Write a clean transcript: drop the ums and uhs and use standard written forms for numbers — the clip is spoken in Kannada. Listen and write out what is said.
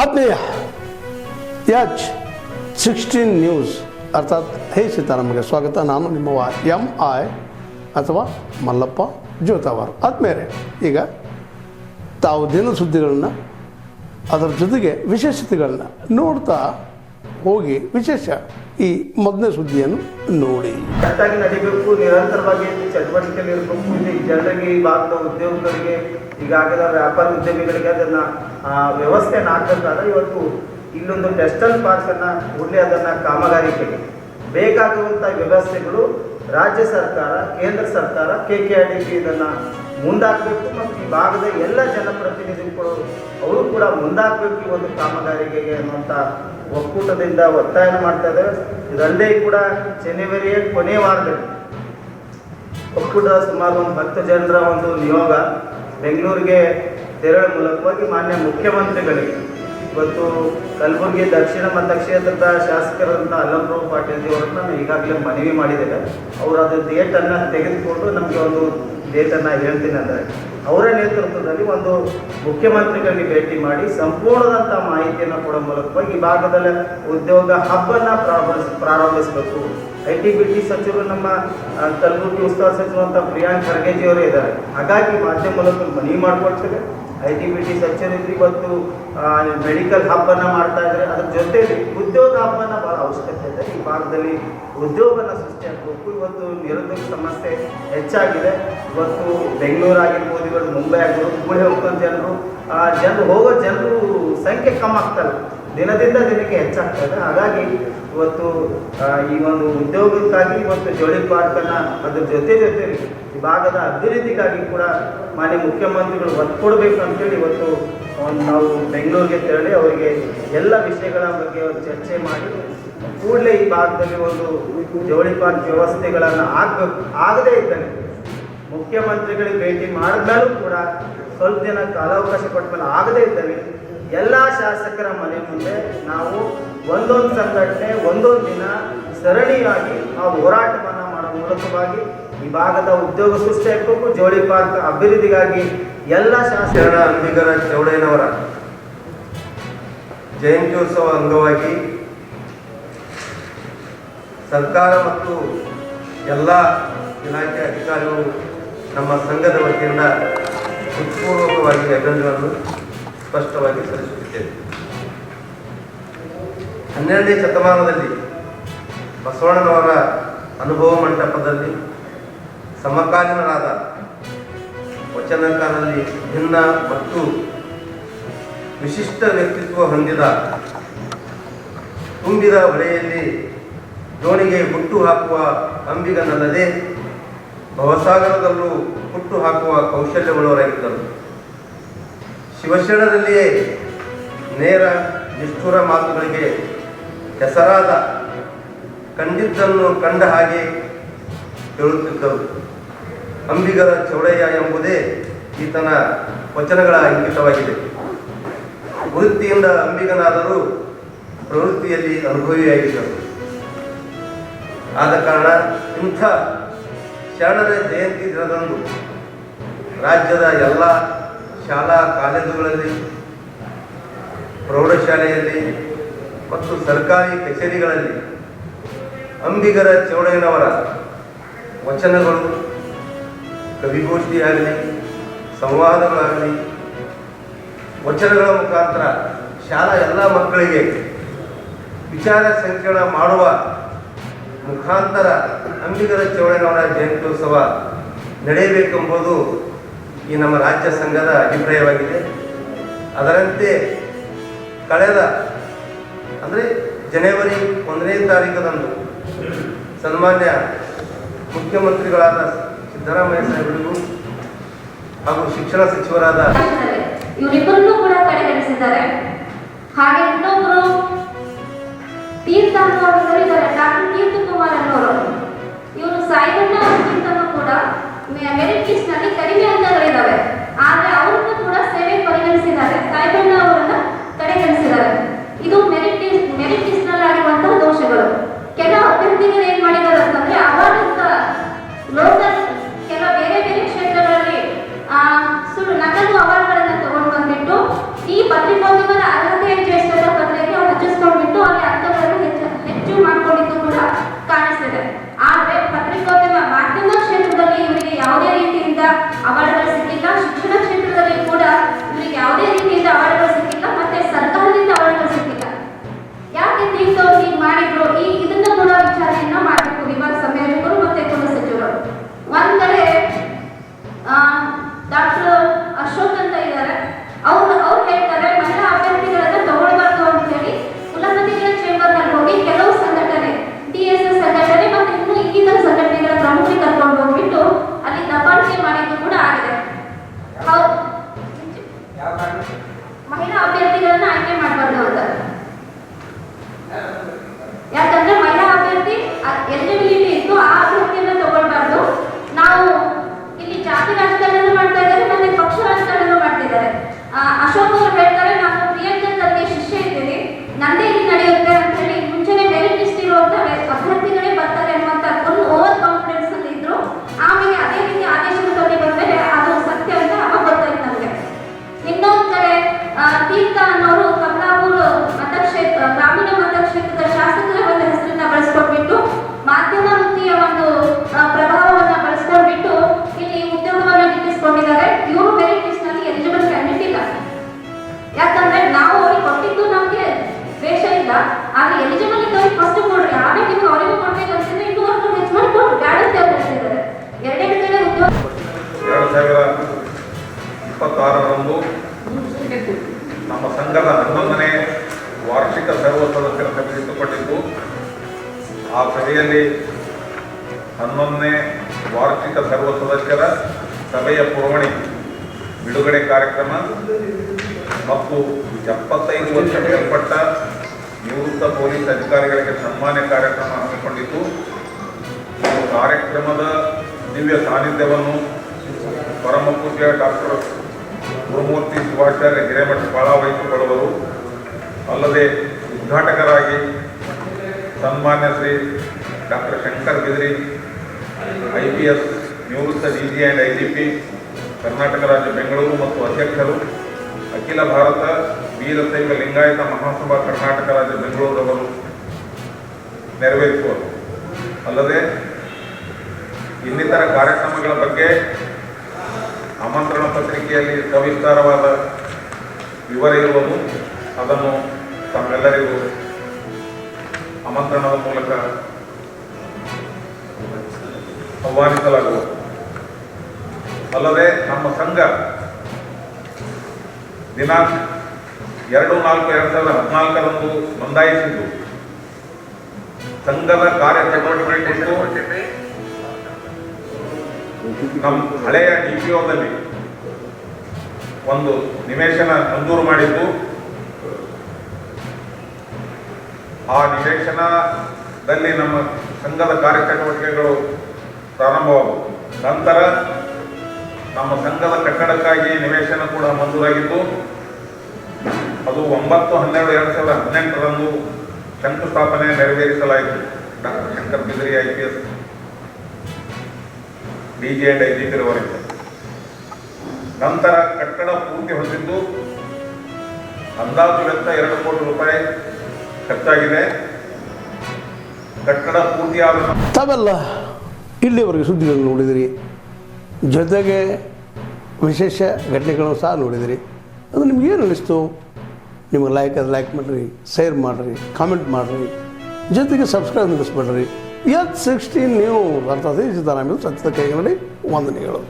ಆತ್ಮೀಯ H16 ನ್ಯೂಸ್ ಅರ್ಥಾತ್ ಹೇ ಸೀತಾರಾಮಗೆ ಸ್ವಾಗತ. ನಾನು ನಿಮ್ಮವ MI ಅಥವಾ ಮಲ್ಲಪ್ಪ ಜೋತಾವಾರ್. ಆದ್ಮೇಲೆ ಈಗ ತಾವು ದಿನ ಸುದ್ದಿಗಳನ್ನ ಅದರ ಜೊತೆಗೆ ವಿಶೇಷತೆಗಳನ್ನ ನೋಡ್ತಾ ಹೋಗಿ ವಿಶೇಷ ಈ ಮೊದಲನೇ ಸುದ್ದಿಯನ್ನು ನೋಡಿ. ಕರೆಕ್ಟಾಗಿ ನಡಿಬೇಕು, ನಿರಂತರವಾಗಿ ಚಟುವಟಿಕೆಯಲ್ಲಿ ಇರಬೇಕು. ಇಲ್ಲಿ ಜನರಿಗೆ ಈ ಭಾಗದ ಉದ್ಯೋಗಗಳಿಗೆ, ಈಗಾಗಲೇ ವ್ಯಾಪಾರ ಉದ್ಯಮಿಗಳಿಗೆ ಅದನ್ನು ವ್ಯವಸ್ಥೆಯನ್ನು ಹಾಕಬೇಕಾದ್ರೆ ಇವತ್ತು ಇಲ್ಲೊಂದು ಟೆಕ್ಸ್ಟೈಲ್ ಪಾರ್ಕನ್ನು ಕೂಡಲೇ ಅದನ್ನು ಕಾಮಗಾರಿಕೆಗೆ ಬೇಕಾಗುವಂಥ ವ್ಯವಸ್ಥೆಗಳು ರಾಜ್ಯ ಸರ್ಕಾರ, ಕೇಂದ್ರ ಸರ್ಕಾರ, KKRDB ಇದನ್ನು ಮುಂದಾಕಬೇಕು ಮತ್ತು ಈ ಭಾಗದ ಎಲ್ಲ ಜನಪ್ರತಿನಿಧಿಗಳು ಅವರು ಕೂಡ ಮುಂದಾಕಬೇಕು ಈ ಒಂದು ಕಾಮಗಾರಿಗೆ ಅನ್ನುವಂಥ ಒಕ್ಕೂಟದಿಂದ ಒತ್ತಾಯ ಮಾಡ್ತಾ ಇದ್ದಾರೆ. ಇದಲ್ಲದೆ ಕೂಡ ಜನವರಿಯ ಕೊನೆಯ ವಾರದಲ್ಲಿ ಒಕ್ಕೂಟದ ಸುಮಾರು ಒಂದು 10 ಜನರ ಒಂದು ನಿಯೋಗ ಬೆಂಗಳೂರಿಗೆ ತೆರಳುವ ಮೂಲಕವಾಗಿ ಮಾನ್ಯ ಮುಖ್ಯಮಂತ್ರಿಗಳಿಗೆ ಇವತ್ತು ಕಲಬುರಗಿ ದಕ್ಷಿಣ ಮತಕ್ಷೇತ್ರದ ಶಾಸಕರಾದಂಥ ಅಲ್ಲಂಪ್ರಭು ಪಾಟೀಲ್ ಅವರನ್ನು ನಾವು ಈಗಾಗಲೇ ಮನವಿ ಮಾಡಿದ್ದೇವೆ. ಅವರು ಅದು ಡೇಟನ್ನು ತೆಗೆದುಕೊಂಡು ನಮಗೆ ಒಂದು ಡೇಟನ್ನು ಹೇಳ್ತೀನಿ ಅಂದರೆ ಅವರ ನೇತೃತ್ವದಲ್ಲಿ ಒಂದು ಮುಖ್ಯಮಂತ್ರಿಗಳಿಗೆ ಭೇಟಿ ಮಾಡಿ ಸಂಪೂರ್ಣದಂಥ ಮಾಹಿತಿಯನ್ನು ಕೊಡೋ ಮೂಲಕವಾಗಿ ಈ ಭಾಗದಲ್ಲಿ ಉದ್ಯೋಗ ಹಬ್ಬನ್ನು ಪ್ರಾರಂಭಿಸಬೇಕು. IT-BT ಸಚಿವರು ನಮ್ಮ ಕಲಬುರಗಿ ಉಸ್ತುವಾರಿ ಸಚಿವರಂಥ ಪ್ರಿಯಾಂಕ್ ಖರ್ಗೆಜಿಯವರೇ ಇದ್ದಾರೆ. ಹಾಗಾಗಿ ಮಾಧ್ಯಮ ಮೂಲಕ ಮನವಿ ಮಾಡಿಕೊಡ್ತೇವೆ. IT-BT ಸಚಿವರು ಇವತ್ತು ಮೆಡಿಕಲ್ ಹಬ್ಬನ್ನು ಮಾಡ್ತಾ ಇದ್ದಾರೆ. ಅದ್ರ ಜೊತೆಯಲ್ಲಿ ಉದ್ಯೋಗ ಹಬ್ಬನ ಭಾಳ ಅವಶ್ಯಕತೆ ಇದೆ. ಈ ಭಾಗದಲ್ಲಿ ಉದ್ಯೋಗನ ಸೃಷ್ಟಿಯಾಗಬೇಕು. ಇವತ್ತು ನಿರುದ್ಯೋಗ ಸಮಸ್ಯೆ ಹೆಚ್ಚಾಗಿದೆ. ಇವತ್ತು ಬೆಂಗಳೂರು ಆಗಿರ್ಬೋದು, ಇವತ್ತು ಮುಂಬೈ ಆಗಿರ್ಬೋದು, ಹುಬ್ಬಳ್ಳಿ ಹೋಗ್ಕೊಂಡು ಜನರು ಹೋಗೋ ಜನರು ಸಂಖ್ಯೆ ಕಮ್ಮಿ ಆಗ್ತಲ್ಲ, ದಿನದಿಂದ ದಿನಕ್ಕೆ ಹೆಚ್ಚಾಗ್ತಾ ಇದೆ. ಹಾಗಾಗಿ ಇವತ್ತು ಈ ಒಂದು ಉದ್ಯೋಗಕ್ಕಾಗಿ ಇವತ್ತು ಜೋಳಿ ಪಾರ್ಕನ್ನು ಅದ್ರ ಜೊತೆಲಿ ಈ ಭಾಗದ ಅಭಿವೃದ್ಧಿಗಾಗಿ ಕೂಡ ಮಾನ್ಯ ಮುಖ್ಯಮಂತ್ರಿಗಳು ಒತ್ತು ಕೊಡಬೇಕು ಅಂತೇಳಿ ಇವತ್ತು ನಾವು ಬೆಂಗಳೂರಿಗೆ ತೆರಳಿ ಅವರಿಗೆ ಎಲ್ಲ ವಿಷಯಗಳ ಬಗ್ಗೆ ಚರ್ಚೆ ಮಾಡಿ ಕೂಡಲೇ ಈ ಭಾಗದಲ್ಲಿ ಒಂದು ಜವಳಿ ಪಾರ್ಕ್ ವ್ಯವಸ್ಥೆಗಳನ್ನು ಆಗದೇ ಇದ್ದಲ್ಲಿ ಮುಖ್ಯಮಂತ್ರಿಗಳಿಗೆ ಭೇಟಿ ಮಾಡಿದ್ಮೇಲೂ ಕೂಡ ಸ್ವಲ್ಪ ದಿನ ಕಾಲಾವಕಾಶ ಕೊಟ್ಟ ಮೇಲೆ ಆಗದೇ ಇದ್ದಲ್ಲಿ ಎಲ್ಲ ಶಾಸಕರ ಮನೆ ಮುಂದೆ ನಾವು ಒಂದೊಂದು ಸಂಘಟನೆ ಒಂದೊಂದು ದಿನ ಸರಣಿಯಾಗಿ ಆ ಹೋರಾಟವನ್ನು ಮಾಡೋ ಮೂಲಕವಾಗಿ ಈ ಭಾಗದ ಉದ್ಯೋಗ ಸೃಷ್ಟಿಯಾಗಬೇಕು, ಜವಳಿ ಪಾರ್ಕ್ ಅಭಿವೃದ್ಧಿಗಾಗಿ ಎಲ್ಲ ಶಾಸಕರ ಅಂಬಿಗರ ಚೌಡಯ್ಯನವರ ಜಯಂತ್ಯೋತ್ಸವ ಅಂಗವಾಗಿ ಸರ್ಕಾರ ಮತ್ತು ಎಲ್ಲ ಇಲಾಖೆ ಅಧಿಕಾರಿಗಳು ನಮ್ಮ ಸಂಘದ ವತಿಯಿಂದ ಹೃತ್ಪೂರ್ವಕವಾಗಿ ಅಭಿನಂದನೆಗಳನ್ನು ಸ್ಪಷ್ಟವಾಗಿ ಸಲ್ಲಿಸುತ್ತಿದ್ದೇವೆ. 12ನೇ ಶತಮಾನದಲ್ಲಿ ಬಸವಣ್ಣನವರ ಅನುಭವ ಮಂಟಪದಲ್ಲಿ ಸಮಕಾಲೀನರಾದ ವಚನಕಾರರಲ್ಲಿ ಭಿನ್ನ ಮತ್ತು ವಿಶಿಷ್ಟ ವ್ಯಕ್ತಿತ್ವ ಹೊಂದಿದ ತುಂಬಿದ ಹೊಳೆಯಲ್ಲಿ ದೋಣಿಗೆ ಹುಟ್ಟು ಹಾಕುವ ಅಂಬಿಗನಲ್ಲದೆ ಭವಸಾಗರದಲ್ಲೂ ಹುಟ್ಟು ಹಾಕುವ ಕೌಶಲ್ಯವುಳ್ಳವರಾಗಿದ್ದರು. ಶಿವಶರಣದಲ್ಲಿಯೇ ನೇರ ನಿಷ್ಠುರ ಮಾತುಗಳಿಗೆ ಹೆಸರಾದ ಕಂಡಿದ್ದನ್ನು ಕಂಡ ಹಾಗೆ ಹೇಳುತ್ತಿದ್ದರು. ಅಂಬಿಗರ ಚೌಡಯ್ಯ ಎಂಬುದೇ ಈತನ ವಚನಗಳ ಅಂಕಿತವಾಗಿದೆ. ವೃತ್ತಿಯಿಂದ ಅಂಬಿಗನಾದರೂ ಪ್ರವೃತ್ತಿಯಲ್ಲಿ ಅನುಭವಿಯಾಗಿದ್ದರು. ಆದ ಕಾರಣ ಇಂಥ ಶರಣರ ಜಯಂತಿ ದಿನದಂದು ರಾಜ್ಯದ ಎಲ್ಲ ಶಾಲಾ ಕಾಲೇಜುಗಳಲ್ಲಿ, ಪ್ರೌಢಶಾಲೆಯಲ್ಲಿ ಮತ್ತು ಸರ್ಕಾರಿ ಕಚೇರಿಗಳಲ್ಲಿ ಅಂಬಿಗರ ಚೌಡಯ್ಯನವರ ವಚನಗಳು, ಕವಿಗೋಷ್ಠಿಯಾಗಲಿ, ಸಂವಾದಗಳಾಗಲಿ, ವಚನಗಳ ಮುಖಾಂತರ ಶಾಲಾ ಎಲ್ಲ ಮಕ್ಕಳಿಗೆ ವಿಚಾರ ಸಂಕಿರಣ ಮಾಡುವ ಮುಖಾಂತರ ಅಂಬಿಗರ ಚೌಡಯ್ಯನವರ ಜಯಂತ್ಯೋತ್ಸವ ನಡೆಯಬೇಕೆಂಬುದು ಈ ನಮ್ಮ ರಾಜ್ಯ ಸಂಘದ ಅಭಿಪ್ರಾಯವಾಗಿದೆ. ಅದರಂತೆ ಕಳೆದ ಅಂದರೆ ಜನವರಿ 1ನೇ ತಾರೀಕದಂದು ಸನ್ಮಾನ್ಯ ಮುಖ್ಯಮಂತ್ರಿಗಳಾದ ಸಿದ್ದರಾಮಯ್ಯ ಸಾಹೇಬರಿಗೂ ಹಾಗೂ ಶಿಕ್ಷಣ ಸಚಿವರಾದ ಇವರಿಬ್ಬರನ್ನೂ ಕೂಡ ಕಡೆಗಣಿಸಿದ್ದಾರೆ. ಹಾಗೆ ಇನ್ನೊಬ್ಬರು ತೀರ್ಥ ಅನ್ನೋರು ಇದ್ದಾರೆ, ಡಾಕ್ಟರ್ ತೀರ್ಥ ಕುಮಾರ್ ಅನ್ನೋರು. ಇವರು ಸಾಯಿಬಣ್ಣ ಅವರಿಗಿಂತಲೂ ಕೂಡ ಮೆರಿಟ್ ಲಿಸ್ಟ್ ನಲ್ಲಿ ಕಡಿಮೆ ಅಂಕಗಳಿದ್ದಾವೆ. ಆದರೆ ಅವರನ್ನು ಕೂಡ ಸೇವೆ ಪರಿಗಣಿಸಿದ್ದಾರೆ, ಸಾಯಿಬಣ್ಣ ಅವರನ್ನ ಕಡೆಗಣಿಸಿದ್ದಾರೆ. ಇದು ಮೆರಿಟ್ ಲಿಸ್ಟ್ ನಲ್ಲಿ ಆಗಿರುವಂತಹ ದೋಷಗಳು. ಕೆಲವು ಅಭ್ಯರ್ಥಿಗಳು ಏನ್ ಮಾಡಿದ್ದಾರೆ ಅಂತಂದ್ರೆ ಅವಾರ್ಡ್ ಲೋಕಲ್ ಕೆಲವು ಬೇರೆ ಬೇರೆ ಕ್ಷೇತ್ರಗಳಲ್ಲಿ ಸುಳ್ಳು ನಕಲು ಅವಾರ್ಡ್ಗಳನ್ನು ತಗೊಂಡು ಬಂದ್ಬಿಟ್ಟು ಈ ಪತ್ರಿಕೋದ್ಯಮದ ಅರ್ಹತೆ ವಾರ್ಷಿಕ ಸರ್ವ ಸದಸ್ಯರ ಸಭೆ ಇಟ್ಟುಕೊಂಡಿದ್ದು, ಆ ಸಭೆಯಲ್ಲಿ 11ನೇ ವಾರ್ಷಿಕ ಸರ್ವ ಸದಸ್ಯರ ಸಭೆಯ ಪುರವಣಿ ಬಿಡುಗಡೆ ಕಾರ್ಯಕ್ರಮ ಮತ್ತು 75 ವರ್ಷ ಮೇಲ್ಪಟ್ಟ ನಿವೃತ್ತ ಪೊಲೀಸ್ ಅಧಿಕಾರಿಗಳಿಗೆ ಸನ್ಮಾನ ಕಾರ್ಯಕ್ರಮ ಹಮ್ಮಿಕೊಂಡಿದ್ದು, ಕಾರ್ಯಕ್ರಮದ ದಿವ್ಯ ಸಾನ್ನಿಧ್ಯವನ್ನು ಪರಮ ಪೂಜ್ಯ ಡಾಕ್ಟರ್ ಗುರುಮೂರ್ತಿ ಶಿವಾಚಾರ್ಯ ಹಿರೇಮಠ ಬಾಳ ವಹಿಸಿಕೊಳ್ಳುವರು. ಅಲ್ಲದೆ ಉದ್ಘಾಟಕರಾಗಿ ಸನ್ಮಾನ್ಯ ಶ್ರೀ ಡಾಕ್ಟರ್ ಶಂಕರ್ ಬಿದ್ರಿ, IPS ನಿವೃತ್ತ DG ಆ್ಯಂಡ್ IGP, ಕರ್ನಾಟಕ ರಾಜ್ಯ ಬೆಂಗಳೂರು ಮತ್ತು ಅಧ್ಯಕ್ಷರು, ಅಖಿಲ ಭಾರತ ವೀರಶೈವ ಲಿಂಗಾಯತ ಮಹಾಸಭಾ ಕರ್ನಾಟಕ ರಾಜ್ಯ ಬೆಂಗಳೂರವರು ನೆರವೇರಿಸುವರು. ಅಲ್ಲದೆ ಇನ್ನಿತರ ಕಾರ್ಯಕ್ರಮಗಳ ಬಗ್ಗೆ ಆಮಂತ್ರಣ ಪತ್ರಿಕೆಯಲ್ಲಿ ಸವಿಸ್ತಾರವಾದ ವಿವರ ಇರುವುದು, ಅದನ್ನು ತಮ್ಮೆಲ್ಲರಿಗೂ ಆಮಂತ್ರಣದ ಮೂಲಕ ಆಹ್ವಾನಿಸಲಾಗುವುದು. ಅಲ್ಲದೆ ನಮ್ಮ ಸಂಘ ದಿನಾಂಕ 2/4/2014 ನೋಂದಾಯಿಸಿದ್ದು, ಸಂಘದ ಕಾರ್ಯಚಟುವಟಿಕೆ ಕುರಿತು ನಮ್ಮ ಹಳೆಯ DPOದಲ್ಲಿ ಒಂದು ನಿವೇಶನ ಮಂಜೂರು ಮಾಡಿದ್ದು, ಆ ನಿವೇಶನದಲ್ಲಿ ನಮ್ಮ ಸಂಘದ ಕಾರ್ಯಚಟುವಟಿಕೆಗಳು ಪ್ರಾರಂಭವಾಗುವುದು. ನಂತರ ನಮ್ಮ ಸಂಘದ ಕಟ್ಟಡಕ್ಕಾಗಿ ನಿವೇಶನ ಕೂಡ ಮಂಜೂರಾಗಿದ್ದು, ಅದು 9/12/2018 ಶಂಕುಸ್ಥಾಪನೆ ನೆರವೇರಿಸಲಾಯಿತು. Doctor Shankar Bidri IPS DG and IGP ರವರಿಂದ. ನಂತರ ಕಟ್ಟಡ ಪೂರ್ತಿ ಹೊಂದಿದ್ದು, ಅಂದಾಜು ವೆಚ್ಚ 2 ಕೋಟಿ ರೂಪಾಯಿ ಖರ್ಚಾಗಿದೆ. ಕಟ್ಟಡ ಪೂರ್ತಿಯಾದ ತಾವೆಲ್ಲ ಇಲ್ಲಿವರೆಗೆ ಸುದ್ದಿಗಳನ್ನು ನೋಡಿದಿರಿ, ಜೊತೆಗೆ ವಿಶೇಷ ಘಟನೆಗಳನ್ನು ಸಹ ನೋಡಿದಿರಿ. ಅದು ನಿಮ್ಗೇನು ಅನ್ನಿಸ್ತು? ನಿಮಗೆ ಲೈಕ್ ಮಾಡಿರಿ, ಶೇರ್ ಮಾಡಿರಿ, ಕಾಮೆಂಟ್ ಮಾಡಿರಿ, ಜೊತೆಗೆ ಸಬ್ಸ್ಕ್ರೈಬ್ ನಿಲ್ಲಿಸ್ಬೇಡ್ರಿ. H16 ನ್ಯೂಸ್ ಅರ್ಥಾತ್ ಸಿದ್ದರಾಮಯ್ಯ ಸತ್ಯದ ಕೈಗಳಲ್ಲಿ ವಂದನೆಗಳು.